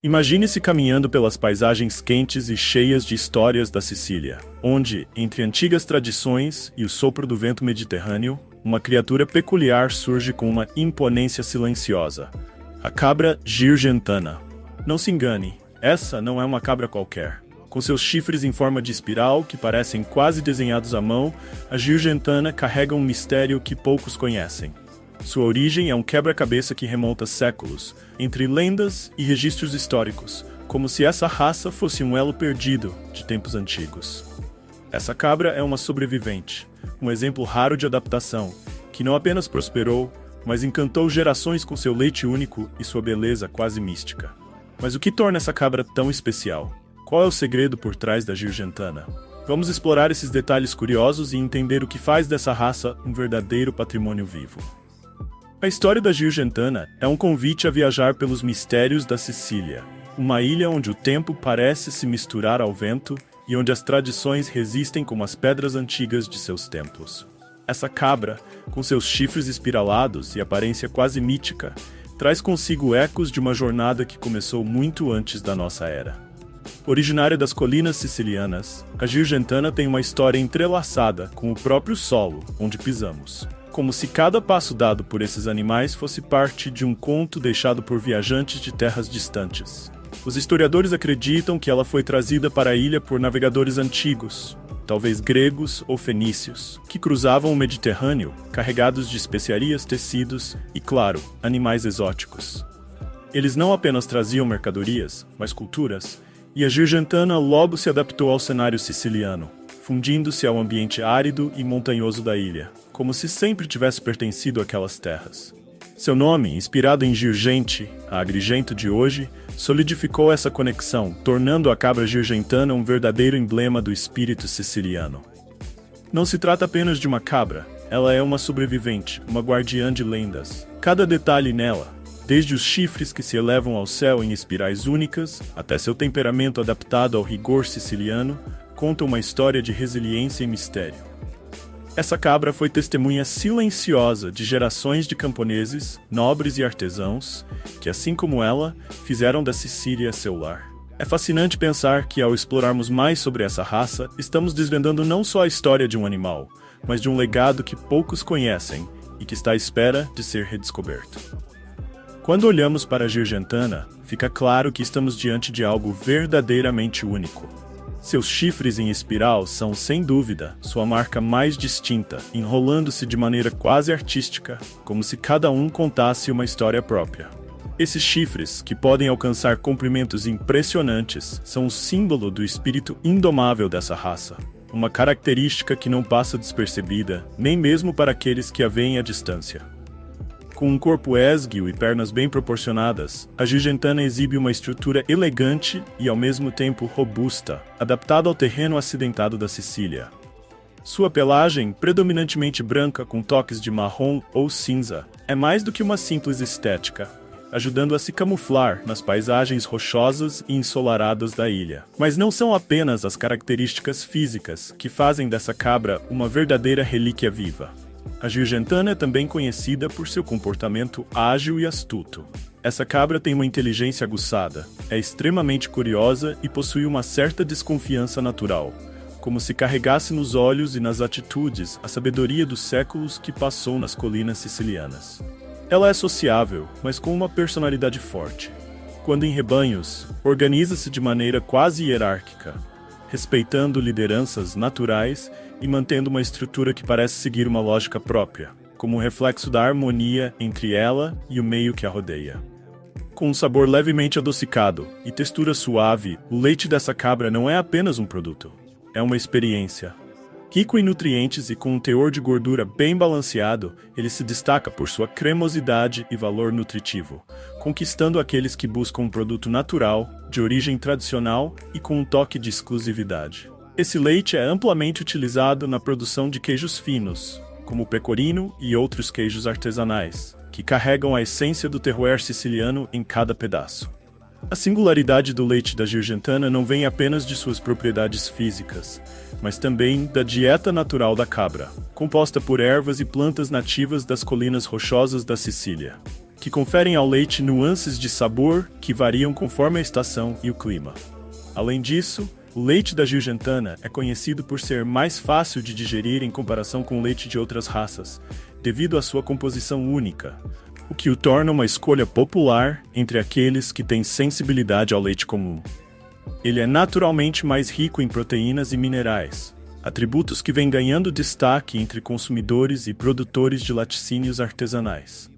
Imagine-se caminhando pelas paisagens quentes e cheias de histórias da Sicília, onde, entre antigas tradições e o sopro do vento mediterrâneo, uma criatura peculiar surge com uma imponência silenciosa. A cabra Girgentana. Não se engane, essa não é uma cabra qualquer. Com seus chifres em forma de espiral, que parecem quase desenhados à mão, a Girgentana carrega um mistério que poucos conhecem. Sua origem é um quebra-cabeça que remonta séculos, entre lendas e registros históricos, como se essa raça fosse um elo perdido de tempos antigos. Essa cabra é uma sobrevivente, um exemplo raro de adaptação, que não apenas prosperou, mas encantou gerações com seu leite único e sua beleza quase mística. Mas o que torna essa cabra tão especial? Qual é o segredo por trás da Girgentana? Vamos explorar esses detalhes curiosos e entender o que faz dessa raça um verdadeiro patrimônio vivo. A história da Girgentana é um convite a viajar pelos mistérios da Sicília, uma ilha onde o tempo parece se misturar ao vento e onde as tradições resistem como as pedras antigas de seus templos. Essa cabra, com seus chifres espiralados e aparência quase mítica, traz consigo ecos de uma jornada que começou muito antes da nossa era. Originária das colinas sicilianas, a Girgentana tem uma história entrelaçada com o próprio solo onde pisamos, como se cada passo dado por esses animais fosse parte de um conto deixado por viajantes de terras distantes. Os historiadores acreditam que ela foi trazida para a ilha por navegadores antigos, talvez gregos ou fenícios, que cruzavam o Mediterrâneo carregados de especiarias, tecidos e, claro, animais exóticos. Eles não apenas traziam mercadorias, mas culturas, e a Girgentana logo se adaptou ao cenário siciliano, fundindo-se ao ambiente árido e montanhoso da ilha, como se sempre tivesse pertencido àquelas terras. Seu nome, inspirado em Girgente, a Agrigento de hoje, solidificou essa conexão, tornando a cabra Girgentana um verdadeiro emblema do espírito siciliano. Não se trata apenas de uma cabra, ela é uma sobrevivente, uma guardiã de lendas. Cada detalhe nela, desde os chifres que se elevam ao céu em espirais únicas, até seu temperamento adaptado ao rigor siciliano, conta uma história de resiliência e mistério. Essa cabra foi testemunha silenciosa de gerações de camponeses, nobres e artesãos, que, assim como ela, fizeram da Sicília seu lar. É fascinante pensar que, ao explorarmos mais sobre essa raça, estamos desvendando não só a história de um animal, mas de um legado que poucos conhecem e que está à espera de ser redescoberto. Quando olhamos para a Girgentana, fica claro que estamos diante de algo verdadeiramente único. Seus chifres em espiral são, sem dúvida, sua marca mais distinta, enrolando-se de maneira quase artística, como se cada um contasse uma história própria. Esses chifres, que podem alcançar comprimentos impressionantes, são o símbolo do espírito indomável dessa raça, uma característica que não passa despercebida, nem mesmo para aqueles que a veem à distância. Com um corpo esguio e pernas bem proporcionadas, a Girgentana exibe uma estrutura elegante e ao mesmo tempo robusta, adaptada ao terreno acidentado da Sicília. Sua pelagem, predominantemente branca com toques de marrom ou cinza, é mais do que uma simples estética, ajudando a se camuflar nas paisagens rochosas e ensolaradas da ilha. Mas não são apenas as características físicas que fazem dessa cabra uma verdadeira relíquia viva. A Girgentana é também conhecida por seu comportamento ágil e astuto. Essa cabra tem uma inteligência aguçada, é extremamente curiosa e possui uma certa desconfiança natural, como se carregasse nos olhos e nas atitudes a sabedoria dos séculos que passou nas colinas sicilianas. Ela é sociável, mas com uma personalidade forte. Quando em rebanhos, organiza-se de maneira quase hierárquica, respeitando lideranças naturais e mantendo uma estrutura que parece seguir uma lógica própria, como um reflexo da harmonia entre ela e o meio que a rodeia. Com um sabor levemente adocicado e textura suave, o leite dessa cabra não é apenas um produto, é uma experiência. Rico em nutrientes e com um teor de gordura bem balanceado, ele se destaca por sua cremosidade e valor nutritivo, conquistando aqueles que buscam um produto natural, de origem tradicional e com um toque de exclusividade. Esse leite é amplamente utilizado na produção de queijos finos, como o pecorino e outros queijos artesanais, que carregam a essência do terroir siciliano em cada pedaço. A singularidade do leite da Girgentana não vem apenas de suas propriedades físicas, mas também da dieta natural da cabra, composta por ervas e plantas nativas das colinas rochosas da Sicília. que conferem ao leite nuances de sabor que variam conforme a estação e o clima. Além disso, o leite da Giugentana é conhecido por ser mais fácil de digerir em comparação com o leite de outras raças, devido à sua composição única, o que o torna uma escolha popular entre aqueles que têm sensibilidade ao leite comum. Ele é naturalmente mais rico em proteínas e minerais, atributos que vêm ganhando destaque entre consumidores e produtores de laticínios artesanais.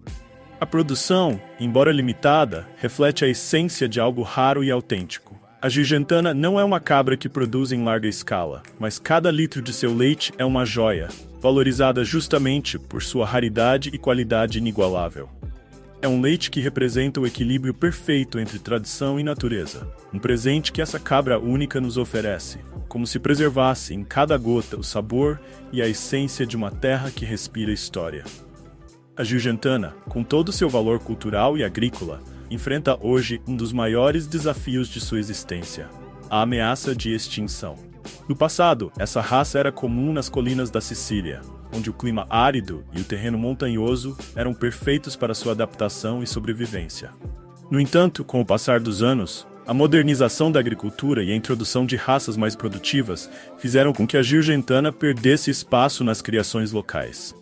A produção, embora limitada, reflete a essência de algo raro e autêntico. A Giugentana não é uma cabra que produz em larga escala, mas cada litro de seu leite é uma joia, valorizada justamente por sua raridade e qualidade inigualável. É um leite que representa o equilíbrio perfeito entre tradição e natureza, um presente que essa cabra única nos oferece, como se preservasse em cada gota o sabor e a essência de uma terra que respira história. A Giugentana, com todo o seu valor cultural e agrícola, enfrenta hoje um dos maiores desafios de sua existência: a ameaça de extinção. No passado, essa raça era comum nas colinas da Sicília, onde o clima árido e o terreno montanhoso eram perfeitos para sua adaptação e sobrevivência. No entanto, com o passar dos anos, a modernização da agricultura e a introdução de raças mais produtivas fizeram com que a Giugentana perdesse espaço nas criações locais.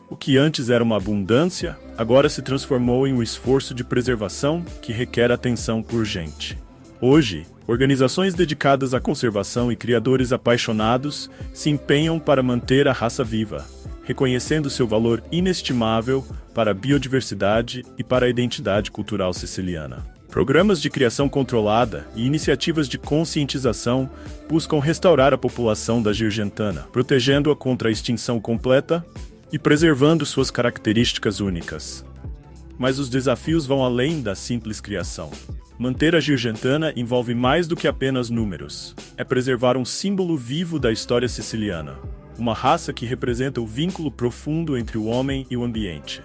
O que antes era uma abundância, agora se transformou em um esforço de preservação que requer atenção urgente. Hoje, organizações dedicadas à conservação e criadores apaixonados se empenham para manter a raça viva, reconhecendo seu valor inestimável para a biodiversidade e para a identidade cultural siciliana. Programas de criação controlada e iniciativas de conscientização buscam restaurar a população da Giugentana, protegendo-a contra a extinção completa e preservando suas características únicas. Mas os desafios vão além da simples criação. Manter a Giugentana envolve mais do que apenas números. É preservar um símbolo vivo da história siciliana, uma raça que representa o vínculo profundo entre o homem e o ambiente.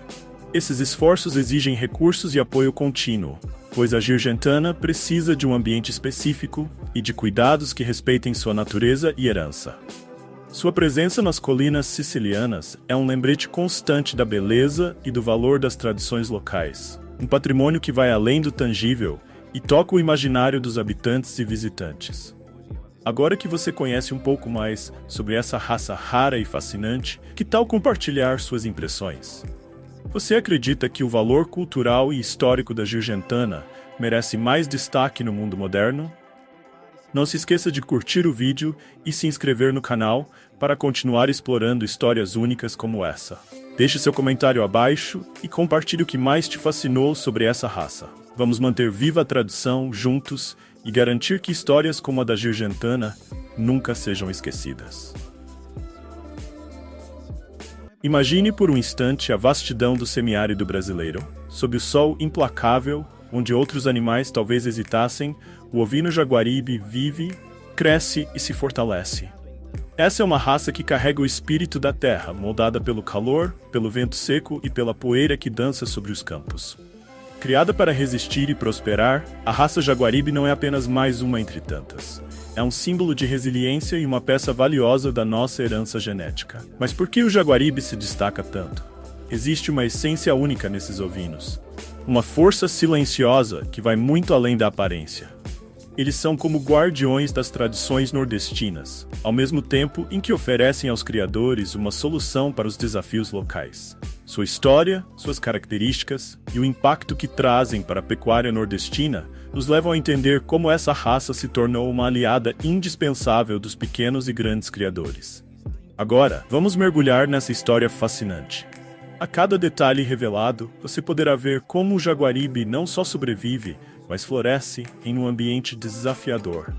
Esses esforços exigem recursos e apoio contínuo, pois a Giugentana precisa de um ambiente específico e de cuidados que respeitem sua natureza e herança. Sua presença nas colinas sicilianas é um lembrete constante da beleza e do valor das tradições locais, um patrimônio que vai além do tangível e toca o imaginário dos habitantes e visitantes. Agora que você conhece um pouco mais sobre essa raça rara e fascinante, que tal compartilhar suas impressões? Você acredita que o valor cultural e histórico da Giugentana merece mais destaque no mundo moderno? Não se esqueça de curtir o vídeo e se inscrever no canal para continuar explorando histórias únicas como essa. Deixe seu comentário abaixo e compartilhe o que mais te fascinou sobre essa raça. Vamos manter viva a tradição juntos e garantir que histórias como a da Giugentana nunca sejam esquecidas. Imagine por um instante a vastidão do semiárido brasileiro. Sob o sol implacável, onde outros animais talvez hesitassem, o ovino jaguaribe vive, cresce e se fortalece. Essa é uma raça que carrega o espírito da terra, moldada pelo calor, pelo vento seco e pela poeira que dança sobre os campos. Criada para resistir e prosperar, a raça jaguaribe não é apenas mais uma entre tantas. É um símbolo de resiliência e uma peça valiosa da nossa herança genética. Mas por que o jaguaribe se destaca tanto? Existe uma essência única nesses ovinos. Uma força silenciosa que vai muito além da aparência. Eles são como guardiões das tradições nordestinas, ao mesmo tempo em que oferecem aos criadores uma solução para os desafios locais. Sua história, suas características e o impacto que trazem para a pecuária nordestina nos levam a entender como essa raça se tornou uma aliada indispensável dos pequenos e grandes criadores. Agora, vamos mergulhar nessa história fascinante. A cada detalhe revelado, você poderá ver como o jaguaribe não só sobrevive, mas floresce em um ambiente desafiador.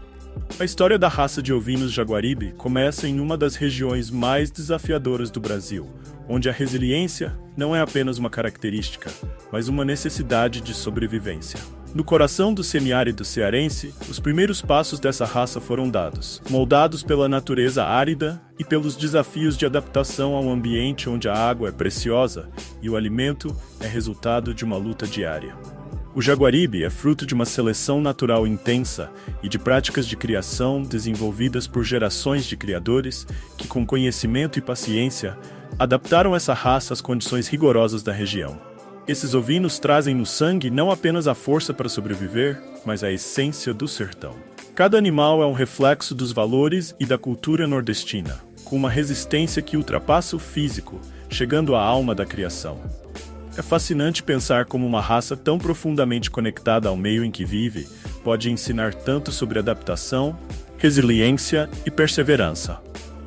A história da raça de ovinos jaguaribe começa em uma das regiões mais desafiadoras do Brasil, onde a resiliência não é apenas uma característica, mas uma necessidade de sobrevivência. No coração do semiárido cearense, os primeiros passos dessa raça foram dados, moldados pela natureza árida e pelos desafios de adaptação a um ambiente onde a água é preciosa e o alimento é resultado de uma luta diária. O jaguaribe é fruto de uma seleção natural intensa e de práticas de criação desenvolvidas por gerações de criadores que, com conhecimento e paciência, adaptaram essa raça às condições rigorosas da região. Esses ovinos trazem no sangue não apenas a força para sobreviver, mas a essência do sertão. Cada animal é um reflexo dos valores e da cultura nordestina, com uma resistência que ultrapassa o físico, chegando à alma da criação. É fascinante pensar como uma raça tão profundamente conectada ao meio em que vive pode ensinar tanto sobre adaptação, resiliência e perseverança.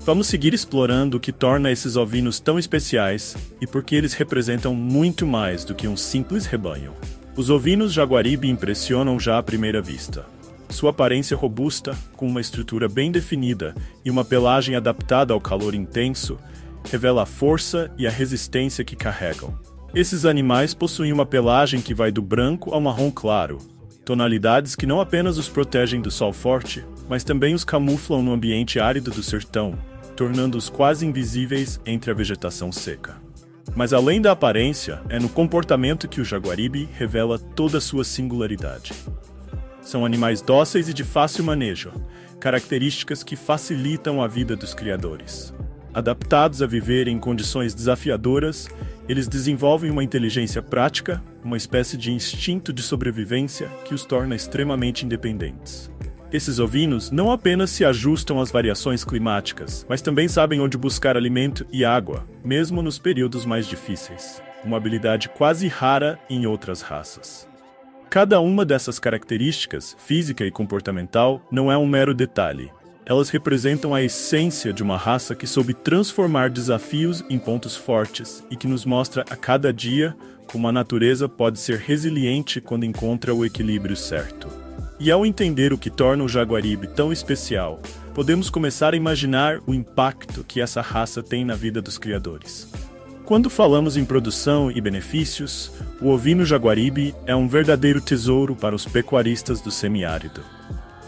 Vamos seguir explorando o que torna esses ovinos tão especiais e por que eles representam muito mais do que um simples rebanho. Os ovinos Jaguaribe impressionam já à primeira vista. Sua aparência robusta, com uma estrutura bem definida e uma pelagem adaptada ao calor intenso, revela a força e a resistência que carregam. Esses animais possuem uma pelagem que vai do branco ao marrom claro, tonalidades que não apenas os protegem do sol forte, mas também os camuflam no ambiente árido do sertão, tornando-os quase invisíveis entre a vegetação seca. Mas além da aparência, é no comportamento que o Jaguaribe revela toda a sua singularidade. São animais dóceis e de fácil manejo, características que facilitam a vida dos criadores. Adaptados a viver em condições desafiadoras, eles desenvolvem uma inteligência prática, uma espécie de instinto de sobrevivência que os torna extremamente independentes. Esses ovinos não apenas se ajustam às variações climáticas, mas também sabem onde buscar alimento e água, mesmo nos períodos mais difíceis, uma habilidade quase rara em outras raças. Cada uma dessas características, física e comportamental, não é um mero detalhe. Elas representam a essência de uma raça que soube transformar desafios em pontos fortes e que nos mostra a cada dia como a natureza pode ser resiliente quando encontra o equilíbrio certo. E ao entender o que torna o Jaguaribe tão especial, podemos começar a imaginar o impacto que essa raça tem na vida dos criadores. Quando falamos em produção e benefícios, o ovino Jaguaribe é um verdadeiro tesouro para os pecuaristas do semiárido.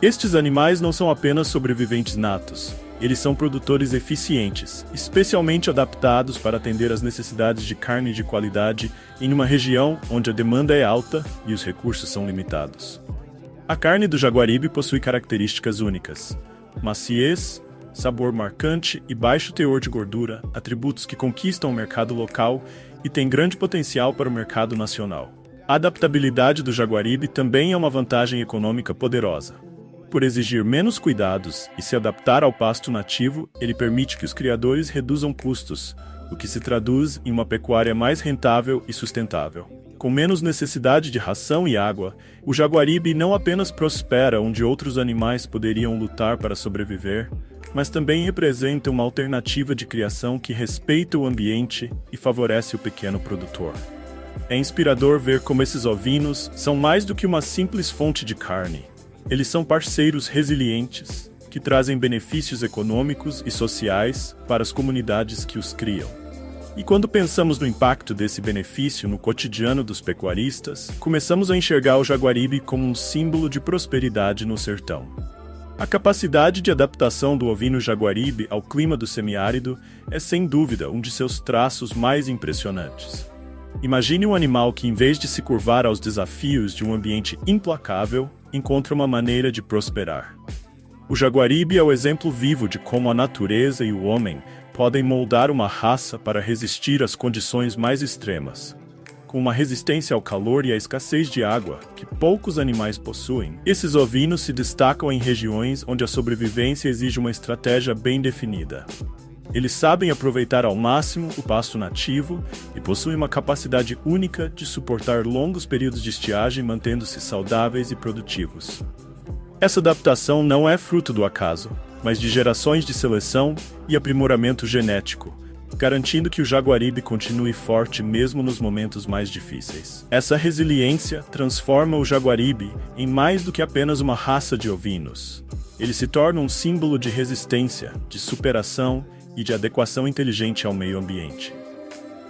Estes animais não são apenas sobreviventes natos, eles são produtores eficientes, especialmente adaptados para atender às necessidades de carne de qualidade em uma região onde a demanda é alta e os recursos são limitados. A carne do Jaguaribe possui características únicas: maciez, sabor marcante e baixo teor de gordura, atributos que conquistam o mercado local e têm grande potencial para o mercado nacional. A adaptabilidade do Jaguaribe também é uma vantagem econômica poderosa. Por exigir menos cuidados e se adaptar ao pasto nativo, ele permite que os criadores reduzam custos, o que se traduz em uma pecuária mais rentável e sustentável. Com menos necessidade de ração e água, o Jaguaribe não apenas prospera onde outros animais poderiam lutar para sobreviver, mas também representa uma alternativa de criação que respeita o ambiente e favorece o pequeno produtor. É inspirador ver como esses ovinos são mais do que uma simples fonte de carne. Eles são parceiros resilientes, que trazem benefícios econômicos e sociais para as comunidades que os criam. E quando pensamos no impacto desse benefício no cotidiano dos pecuaristas, começamos a enxergar o Jaguaribe como um símbolo de prosperidade no sertão. A capacidade de adaptação do ovino Jaguaribe ao clima do semiárido é sem dúvida um de seus traços mais impressionantes. Imagine um animal que, em vez de se curvar aos desafios de um ambiente implacável, encontra uma maneira de prosperar. O Jaguaribe é o exemplo vivo de como a natureza e o homem podem moldar uma raça para resistir às condições mais extremas. Com uma resistência ao calor e à escassez de água que poucos animais possuem, esses ovinos se destacam em regiões onde a sobrevivência exige uma estratégia bem definida. Eles sabem aproveitar ao máximo o pasto nativo e possuem uma capacidade única de suportar longos períodos de estiagem, mantendo-se saudáveis e produtivos. Essa adaptação não é fruto do acaso, mas de gerações de seleção e aprimoramento genético, garantindo que o Jaguaribe continue forte mesmo nos momentos mais difíceis. Essa resiliência transforma o Jaguaribe em mais do que apenas uma raça de ovinos. Ele se torna um símbolo de resistência, de superação e de adequação inteligente ao meio ambiente.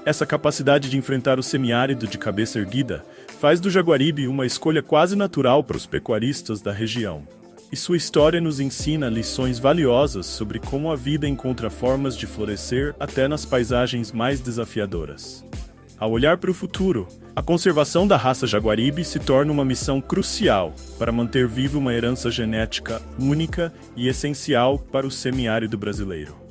Essa capacidade de enfrentar o semiárido de cabeça erguida faz do Jaguaribe uma escolha quase natural para os pecuaristas da região. E sua história nos ensina lições valiosas sobre como a vida encontra formas de florescer até nas paisagens mais desafiadoras. Ao olhar para o futuro, a conservação da raça Jaguaribe se torna uma missão crucial para manter viva uma herança genética única e essencial para o semiárido brasileiro.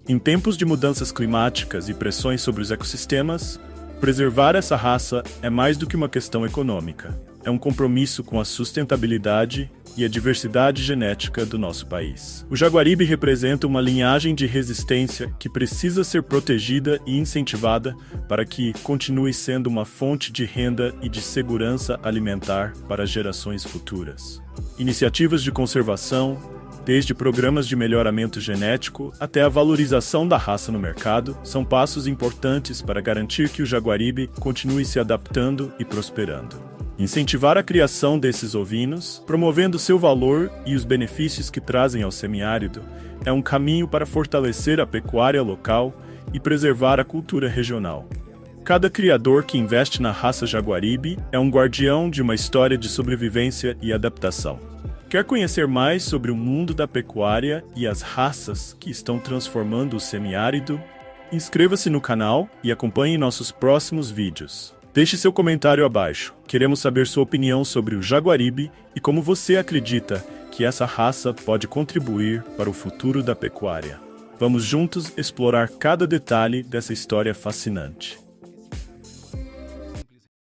Em tempos de mudanças climáticas e pressões sobre os ecossistemas, Preservar essa raça é mais do que uma questão econômica. É um compromisso com a sustentabilidade e a diversidade genética do nosso país. O Jaguaribe representa uma linhagem de resistência que precisa ser protegida e incentivada para que continue sendo uma fonte de renda e de segurança alimentar para gerações futuras. Iniciativas de conservação, desde programas de melhoramento genético até a valorização da raça no mercado, são passos importantes para garantir que o Jaguaribe continue se adaptando e prosperando. Incentivar a criação desses ovinos, promovendo seu valor e os benefícios que trazem ao semiárido, é um caminho para fortalecer a pecuária local e preservar a cultura regional. Cada criador que investe na raça Jaguaribe é um guardião de uma história de sobrevivência e adaptação. Quer conhecer mais sobre o mundo da pecuária e as raças que estão transformando o semiárido? Inscreva-se no canal e acompanhe nossos próximos vídeos. Deixe seu comentário abaixo. Queremos saber sua opinião sobre o Jaguaribe e como você acredita que essa raça pode contribuir para o futuro da pecuária. Vamos juntos explorar cada detalhe dessa história fascinante.